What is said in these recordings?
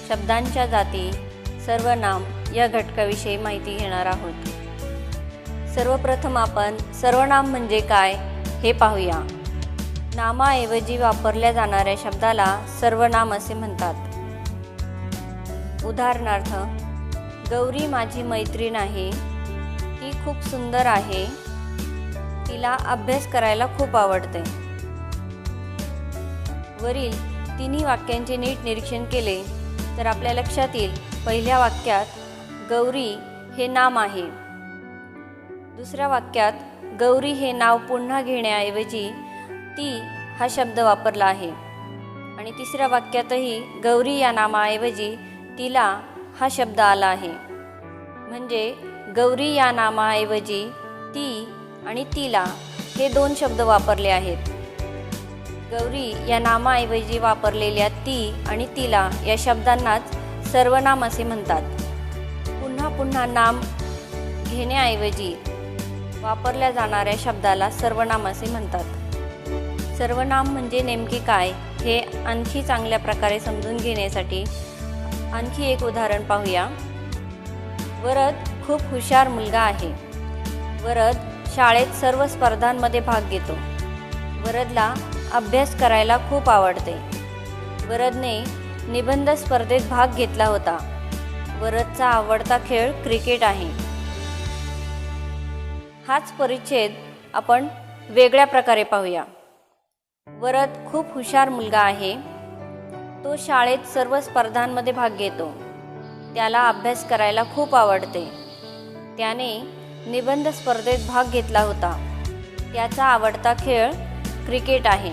शब्दांच्या जाती सर्वनाम या घटकाविषयी माहिती घेणार आहोत। सर्वप्रथम आपण सर्वनाम म्हणजे काय हे पाहूया। नामाऐवजी वापरल्या जाणाऱ्या शब्दाला सर्वनाम असे म्हणतात। उदाहरणार्थ, गौरी माझी मैत्रीण आहे, ती खूप सुंदर आहे, तिला अभ्यास करायला खूप आवडते। वरील तिन्ही वाक्यांचे नीट निरीक्षण केले तर आपल्या लक्षात येईल, पहिल्या वाक्यात गौरी हे नाम आहे, दुसऱ्या वाक्यात गौरी हे नाव पुन्हा घेण्याऐवजी ती हा शब्द वापरला आहे आणि तिसऱ्या वाक्यातही गौरी या नामाऐवजी तिला हा शब्द आला आहे। म्हणजे गौरी या नामाऐवजी ती आणि तिला हे दोन शब्द वापरले आहेत। गौरी या नामाऐवजी वापरलेल्या ती आणि तिला या शब्दांनाच सर्वनाम असे म्हणतात। पुन्हा पुन्हा नाम घेण्याऐवजी वापरल्या जाणाऱ्या शब्दाला सर्वनाम असे म्हणतात। सर्वनाम म्हणजे नेमके काय हे आणखी चांगल्या प्रकारे समजून घेण्यासाठी आणखी एक उदाहरण पाहूया। वरद खूप हुशार मुलगा आहे। वरद शाळेत सर्व स्पर्धांमध्ये भाग घेतो। वरदला अभ्यास करायला खूप आवडते। वरदने निबंध स्पर्धेत भाग घेतला होता। वरदचा आवडता खेळ क्रिकेट आहे। हाच परिच्छेद आपण वेगळ्या प्रकारे पाहूया। वरद खूप हुशार मुलगा आहे। तो शाळेत सर्व स्पर्धांमध्ये भाग घेतो। त्याला अभ्यास करायला खूप आवडते। त्याने निबंध स्पर्धेत भाग घेतला होता। त्याचा आवडता खेळ क्रिकेट आहे।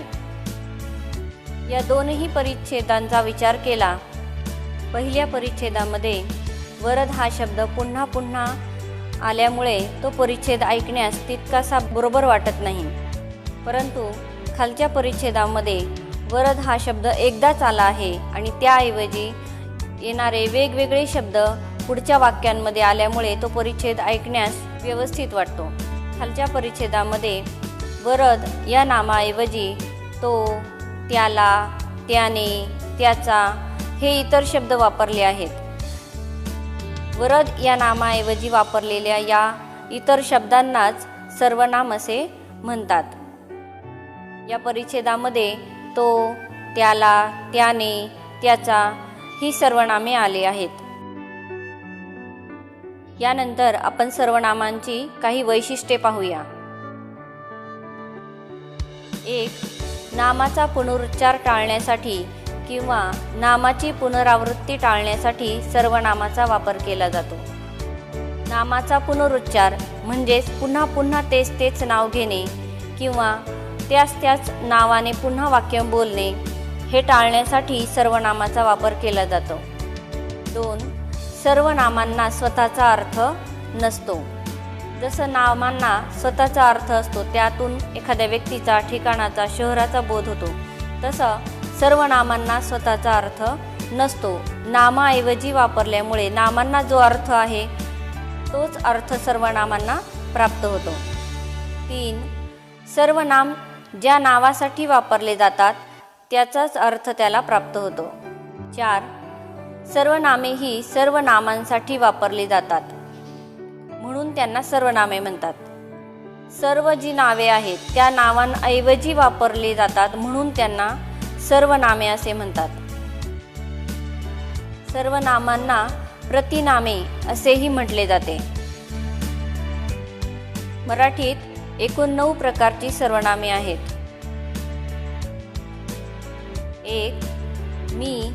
या दोनही परिच्छेदांचा विचार केला। पहिल्या परिच्छेदामध्ये वरद हा शब्द पुन्हा पुन्हा आल्यामुळे तो परिच्छेद ऐकण्यास तितकासा बरोबर वाटत नाही, परंतु खालच्या परिच्छेदामध्ये वरद हा शब्द एकदाच आला आहे आणि त्याऐवजी येणारे वेगवेगळे शब्द पुढच्या वाक्यांमध्ये आल्यामुळे तो परिच्छेद ऐकण्यास व्यवस्थित वाटतो। खालच्या परिच्छेदामध्ये वरद या नामाऐवजी तो, त्याला, त्याने, त्याचा हे इतर शब्द वापरले आहेत। वरद या नामाऐवजी वापरलेल्या या इतर शब्दांनाच सर्वनाम असे म्हणतात। या परिच्छेदामध्ये तो, त्याला, त्याने, त्याचा ही सर्वनामे आले आहेत। यानंतर आपण सर्वनामांची काही वैशिष्ट्ये पाहूया। 1. नामाचा पुनरुच्चार टाळण्यासाठी किंवा नामाची पुनरावृत्ती टाळण्यासाठी सर्वनामाचा वापर केला जातो। नामाचा पुनरुच्चार म्हणजेच पुन्हा पुन्हा तेच नाव घेणे किंवा त्याच नावाने पुन्हा वाक्य बोलणे हे टाळण्यासाठी सर्वनामाचा वापर केला जातो। 2. सर्वनामांना स्वतःचा अर्थ नसतो। जसं नामांना स्वतःचा अर्थ असतो, त्यातून एखाद्या व्यक्तीचा, ठिकाणाचा, शहराचा बोध होतो, तसं सर्वनामांना स्वतःचा अर्थ नसतो। नामाऐवजी वापरल्यामुळे नामांना जो अर्थ आहे तोच अर्थ सर्वनामांना प्राप्त होतो। 3. सर्वनाम ज्या नावासाठी वापरले जातात त्याचाच अर्थ त्याला प्राप्त होतो। 4. सर्वनामे ही सर्व नामांसाठी वापरली जातात म्हणून त्यांना सर्वनामे म्हणतात। सर्व जी नावे आहेत त्या नावांऐवजी वापरली जातात म्हणून त्यांना सर्वनामे असे म्हणतात। सर्वनामांना प्रतिनामे असेही म्हटले जाते। मराठीत एकूण 9 प्रकारची सर्वनामे आहेत। 1. मी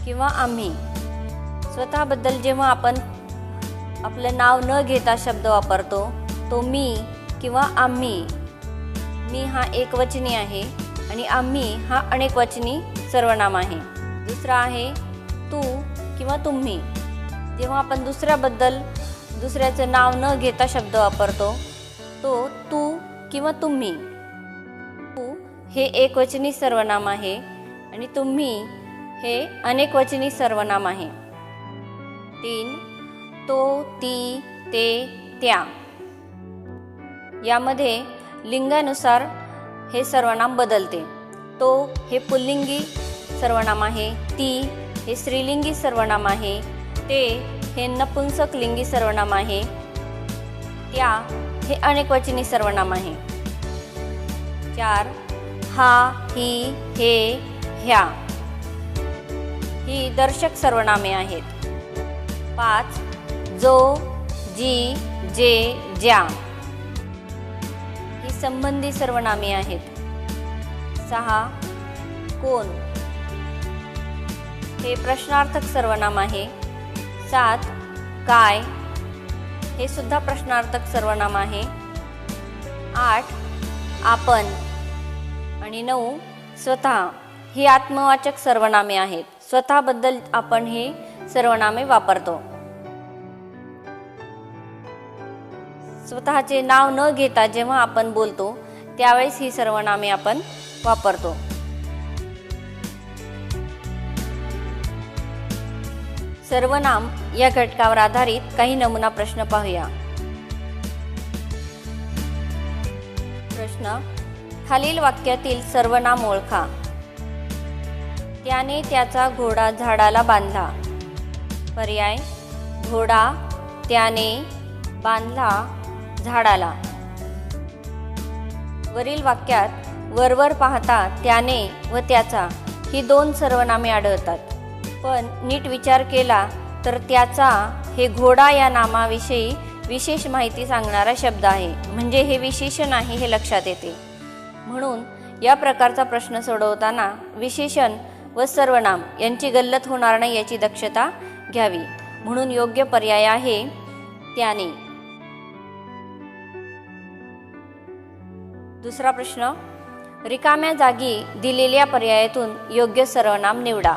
किंवा आम्ही। स्वतःबद्दल जेव्हा आपण आपलं नाव न घेता शब्द वापरतो तो मी किंवा आम्ही। मी हा एकवचनी आहे आणि आम्ही हा अनेकवचनी सर्वनाम आहे। दुसरा आहे तू किंवा तुम्ही। जेव्हा आपण दुसऱ्याबद्दल दुसऱ्याचं नाव न घेता शब्द वापरतो तो तू किंवा तुम्ही। तू हे एकवचनी सर्वनाम आहे आणि तुम्ही हे अनेकवचनी सर्वनाम आहे। 3. तो, ती, ते, त्या। यामध्ये लिंगानुसार हे सर्वनाम बदलते। तो हे पुल्लिंगी सर्वनाम आहे, ती हे स्त्रीलिंगी सर्वनाम आहे, ते हे नपुंसकलिंगी सर्वनाम आहे, त्या हे अनेकवचनी सर्वनाम आहे। 4 हा, ही, हे, ह्या ही दर्शक सर्वनामे आहेत। 5 जो, जी, जे, ज्या ही संबंधी सर्वनामे आहेत। 6 कोण हे प्रश्नार्थक सर्वनाम आहे। 7 काय हे सुद्धा प्रश्नार्थक सर्वनाम आहे। 8 आपण आणि 9 स्वतः ही आत्मवाचक सर्वनामे आहेत। स्वतःबद्दल आपण हे सर्वनामे वापरतो। स्वतःचे नाव न घेता जेव्हा आपण बोलतो त्यावेळेस ही सर्वनामे आपण वापरतो। सर्वनाम या घटकावर आधारित काही नमुना प्रश्न पाहूया। प्रश्न खालील वाक्यातील सर्वनाम ओळखा। त्याने त्याचा घोडा झाडाला बांधला। पर्याय घोडा, त्याने, बांधला, झाडाला। वरील वाक्यात वरवर पाहता त्याने व त्याचा ही 2 सर्वनामे आढळतात, पण नीट विचार केला तर त्याचा हे घोडा या नामाविषयी विशेष माहिती सांगणारा शब्द आहे, म्हणजे हे विशेषण आहे हे लक्षात येते। म्हणून या प्रकारचा प्रश्न सोडवताना विशेषण व सर्वनाम यांची गल्लत होणार नाही याची दक्षता घ्यावी, म्हणून योग्य पर्याय आहे त्याने। दुसरा प्रश्न रिकाम्या जागी दिलेल्या पर्यायातून योग्य सर्वनाम निवडा।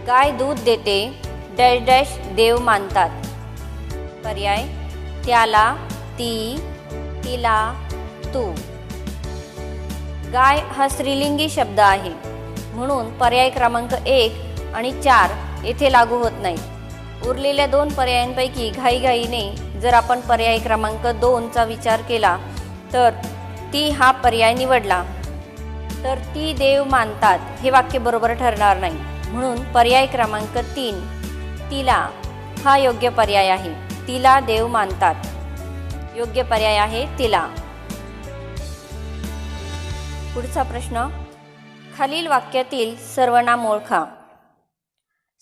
गाय दूध देते, डॅश डॅश देव मानतात। पर्याय त्याला, ती, तिला, तू। गाय हा स्त्रीलिंगी शब्द आहे, म्हणून पर्याय क्रमांक 1 आणि 4 येथे लागू होत नाहीत। उरलेल्या 2 पर्यायांपैकी घाईघाईने जर आपण पर्याय क्रमांक 2 चा विचार केला तर ती हा पर्याय निवडला तर ती देव मानतात हे वाक्य बरोबर ठरणार नाही, म्हणून पर्याय क्रमांक 3 तिला हा योग्य पर्याय आहे। तिला देव मानतात योग्य पर्याय आहे तिला। पुढचा प्रश्न खालील वाक्यातील सर्वनाम ओळखा।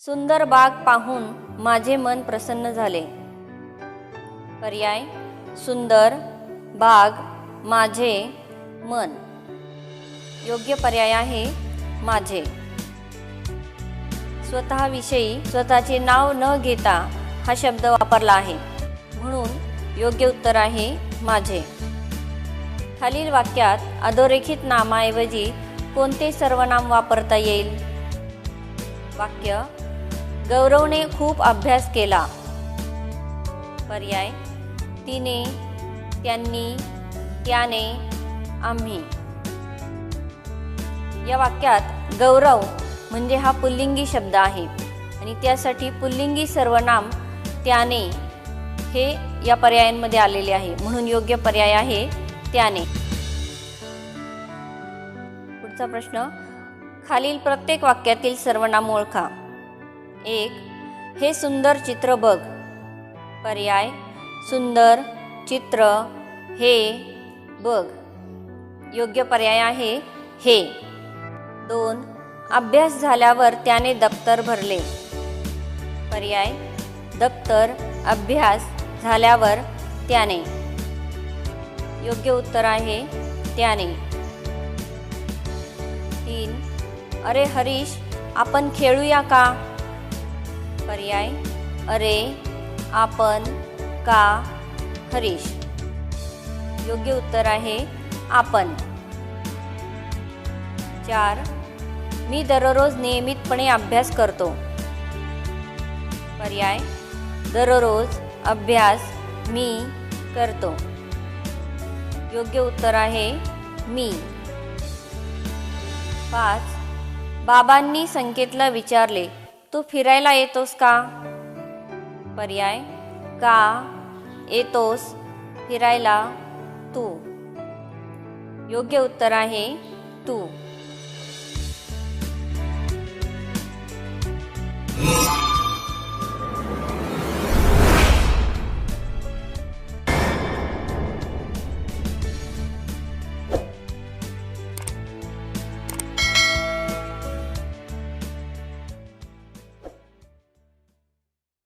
सुंदर बाग पाहून माझे मन प्रसन्न झाले। पर्याय सुंदर, बाग, माझे, मन। योग्य पर्याय आहे माझे। स्वतःविषयी स्वतःचे नाव न घेता हा शब्द वापरला आहे, म्हणून योग्य उत्तर आहे माझे। खालील वाक्यात अधोरेखित नामाऐवजी कोणते सर्वनाम वापरता येईल? वाक्य गौरवने खूप अभ्यास केला। पर्याय तिने, त्यांनी, त्याने, आम्ही। या वाक्यात गौरव म्हणजे हा पुल्लिंगी शब्द आहे आणि त्यासाठी पुल्लिंगी सर्वनाम त्याने हे या पर्यायांमध्ये आलेले आहे, म्हणून योग्य पर्याय आहे त्याने। पुढचा प्रश्न खालील प्रत्येक वाक्यातील सर्वनाम ओळखा। 1 हे सुंदर चित्र बघ। पर्याय सुंदर, चित्र, हे, बघ। योग्य पर्याय आहे हे। 2 अभ्यास झाल्यावर त्याने दप्तर भरले। पर्याय दप्तर, अभ्यास झाल्यावर त्याने। योग्य उत्तर आहे त्याने। 3 अरे हरीश आपण खेळूया का? पर्याय अरे, आपण, का, हरीश। योग्य उत्तर आहे आपण। 4 मी दररोज नियमितपणे अभ्यास करतो। पर्याय दररोज, अभ्यास, मी, करतो। योग्य उत्तर आहे मी। 5 बाबांनी संकेतला विचारले तू फिरायला येतोस का? पर्याय का, येतोस, फिरायला, तू। योग्य उत्तर आहे तू। आहे